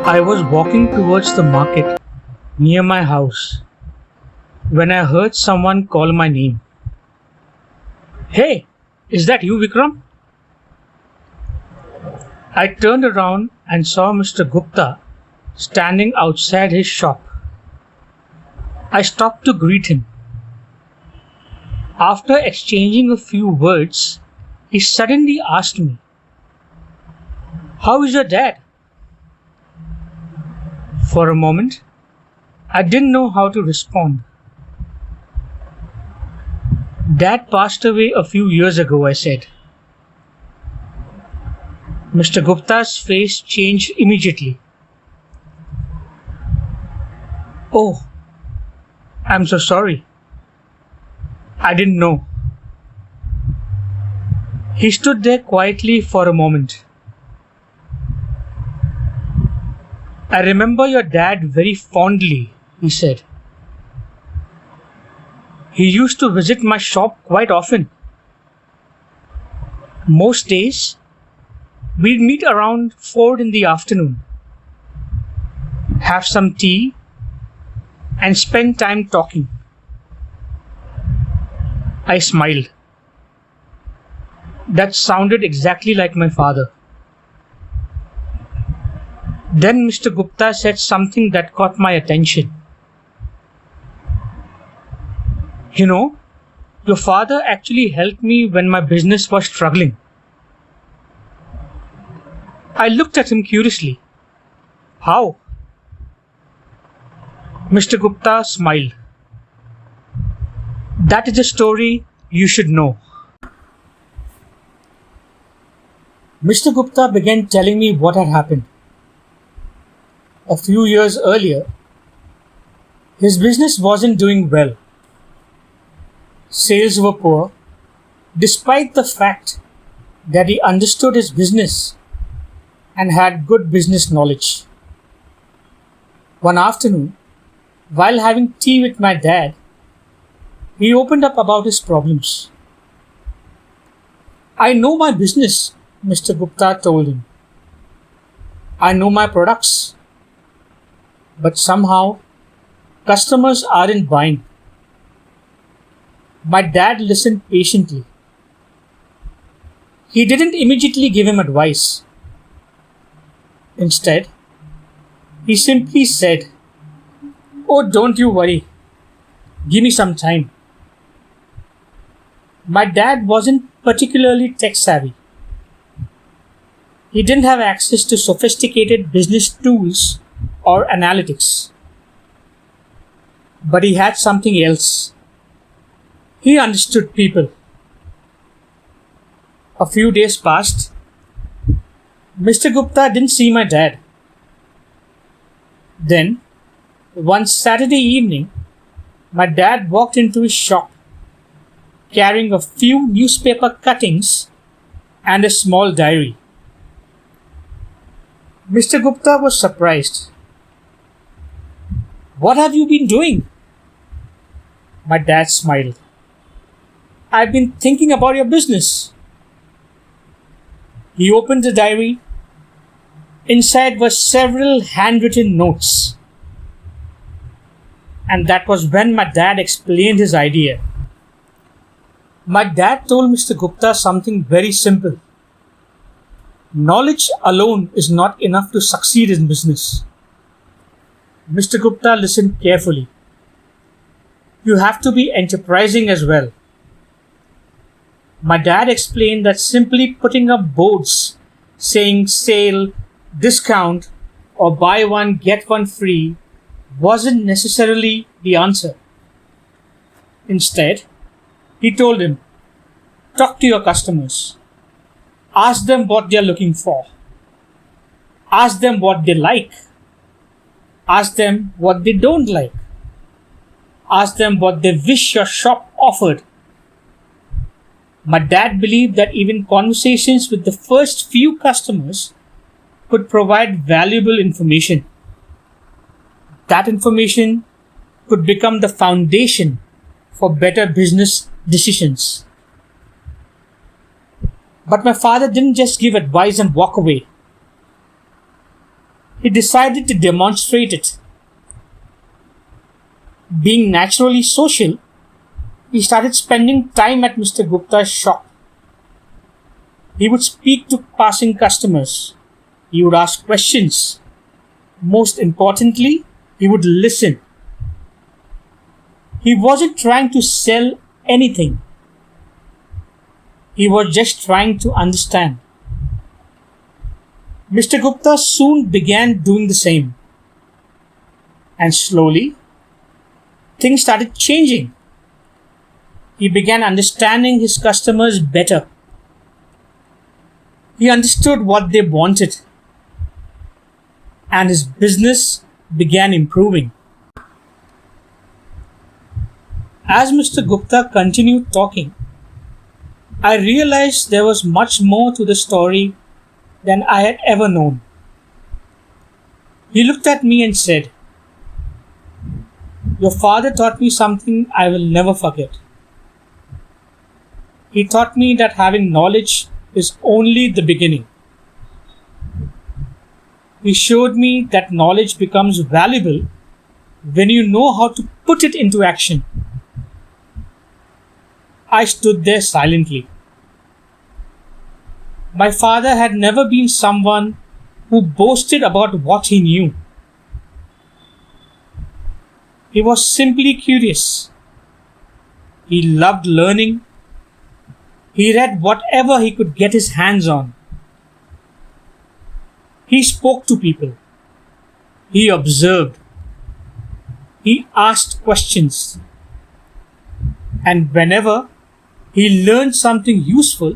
I was walking towards the market near my house when I heard someone call my name. Hey, is that you, Vikram? I turned around and saw Mr. Gupta standing outside his shop. I stopped to greet him. After exchanging a few words, he suddenly asked me, "How is your dad?" For a moment, I didn't know how to respond. "Dad passed away a few years ago," I said. Mr. Gupta's face changed immediately. "Oh, I'm so sorry. I didn't know." He stood there quietly for a moment. "I remember your dad very fondly," he said. "He used to visit my shop quite often. Most days, we'd meet around 4 in the afternoon, have some tea, and spend time talking." I smiled. That sounded exactly like my father. Then Mr. Gupta said something that caught my attention. "You know, your father actually helped me when my business was struggling." I looked at him curiously. "How?" Mr. Gupta smiled. "That is a story you should know." Mr. Gupta began telling me what had happened. A few years earlier, his business wasn't doing well. Sales were poor, despite the fact that he understood his business and had good business knowledge. One afternoon, while having tea with my dad, he opened up about his problems. "I know my business," Mr. Gupta told him. "I know my products. But somehow, customers aren't buying." My dad listened patiently. He didn't immediately give him advice. Instead, he simply said, "Oh, don't you worry. Give me some time." My dad wasn't particularly tech savvy. He didn't have access to sophisticated business tools or analytics. But he had something else. He understood people. A few days passed. Mr. Gupta didn't see my dad. Then, one Saturday evening, my dad walked into his shop carrying a few newspaper cuttings and a small diary. Mr. Gupta was surprised. "What have you been doing?" My dad smiled. "I've been thinking about your business." He opened the diary. Inside were several handwritten notes. And that was when my dad explained his idea. My dad told Mr. Gupta something very simple. Knowledge alone is not enough to succeed in business. Mr. Gupta listened carefully. You have to be enterprising as well. My dad explained that simply putting up boards saying sale, discount, or buy one get one free wasn't necessarily the answer. Instead, he told him, talk to your customers. Ask them what they're looking for. Ask them what they like. Ask them what they don't like. Ask them what they wish your shop offered. My dad believed that even conversations with the first few customers could provide valuable information. That information could become the foundation for better business decisions. But my father didn't just give advice and walk away. He decided to demonstrate it. Being naturally social, he started spending time at Mr. Gupta's shop. He would speak to passing customers. He would ask questions. Most importantly, he would listen. He wasn't trying to sell anything. He was just trying to understand. Mr. Gupta soon began doing the same. And slowly, things started changing. He began understanding his customers better. He understood what they wanted. And his business began improving. As Mr. Gupta continued talking, I realized there was much more to the story than I had ever known. He looked at me and said, "Your father taught me something I will never forget. He taught me that having knowledge is only the beginning. He showed me that knowledge becomes valuable when you know how to put it into action." I stood there silently. My father had never been someone who boasted about what he knew. He was simply curious. He loved learning. He read whatever he could get his hands on. He spoke to people. He observed. He asked questions. And whenever he learned something useful,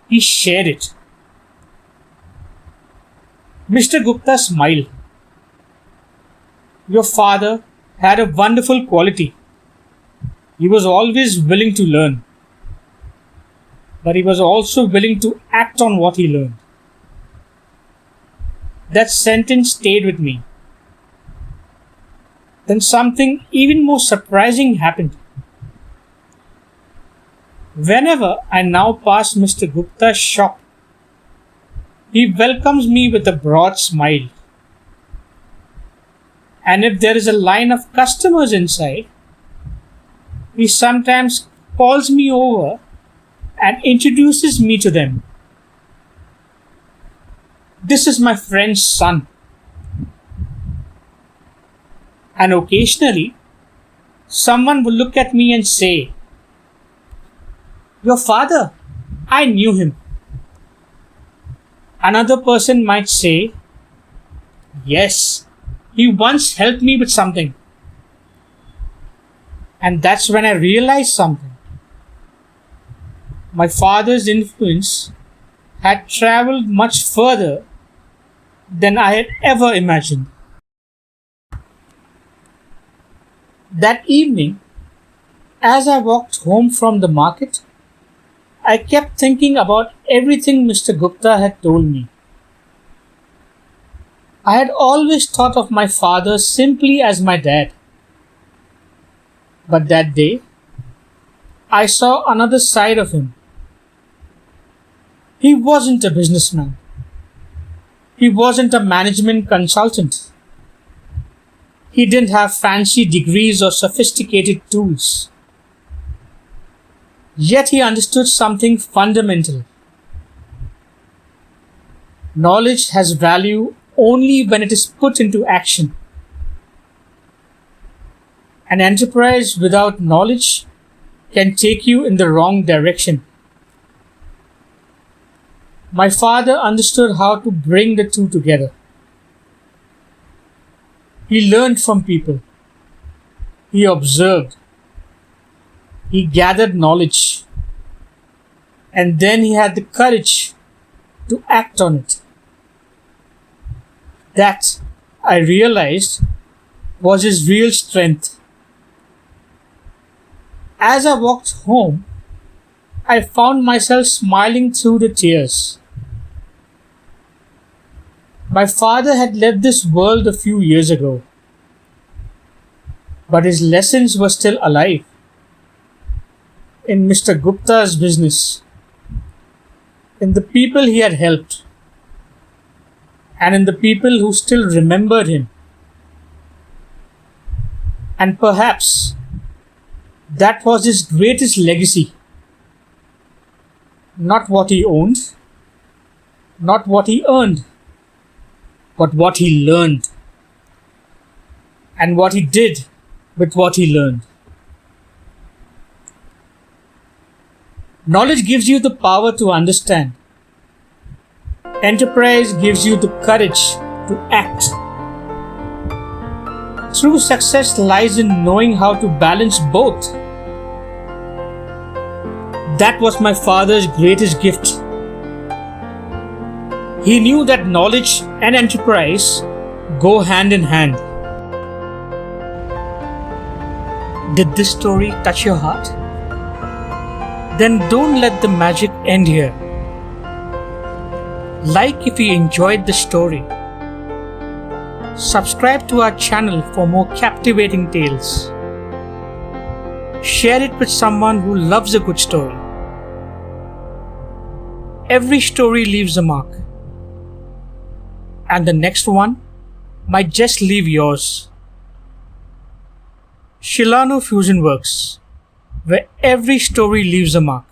he shared it. Mr. Gupta smiled. "Your father had a wonderful quality. He was always willing to learn. But he was also willing to act on what he learned." That sentence stayed with me. Then something even more surprising happened. Whenever I now pass Mr. Gupta's shop, he welcomes me with a broad smile. And if there is a line of customers inside, he sometimes calls me over and introduces me to them. "This is my friend's son." And occasionally, someone will look at me and say, "Your father, I knew him." Another person might say, "Yes, he once helped me with something." And that's when I realized something. My father's influence had traveled much further than I had ever imagined. That evening, as I walked home from the market, I kept thinking about everything Mr. Gupta had told me. I had always thought of my father simply as my dad. But that day, I saw another side of him. He wasn't a businessman. He wasn't a management consultant. He didn't have fancy degrees or sophisticated tools. Yet he understood something fundamental. Knowledge has value only when it is put into action. An enterprise without knowledge can take you in the wrong direction. My father understood how to bring the two together. He learned from people. He observed. He gathered knowledge. And then he had the courage to act on it. That, I realized, was his real strength. As I walked home, I found myself smiling through the tears. My father had left this world a few years ago, but his lessons were still alive in Mr. Gupta's business, in the people he had helped, and in the people who still remembered him. And perhaps that was his greatest legacy. Not what he owned, not what he earned, but what he learned and what he did with what he learned. Knowledge gives you the power to understand. Enterprise gives you the courage to act. True success lies in knowing how to balance both. That was my father's greatest gift. He knew that knowledge and enterprise go hand in hand. Did this story touch your heart? Then don't let the magic end here. Like if you enjoyed the story. Subscribe to our channel for more captivating tales. Share it with someone who loves a good story. Every story leaves a mark, and the next one might just leave yours. SheilArno Fusion Works, where every story leaves a mark.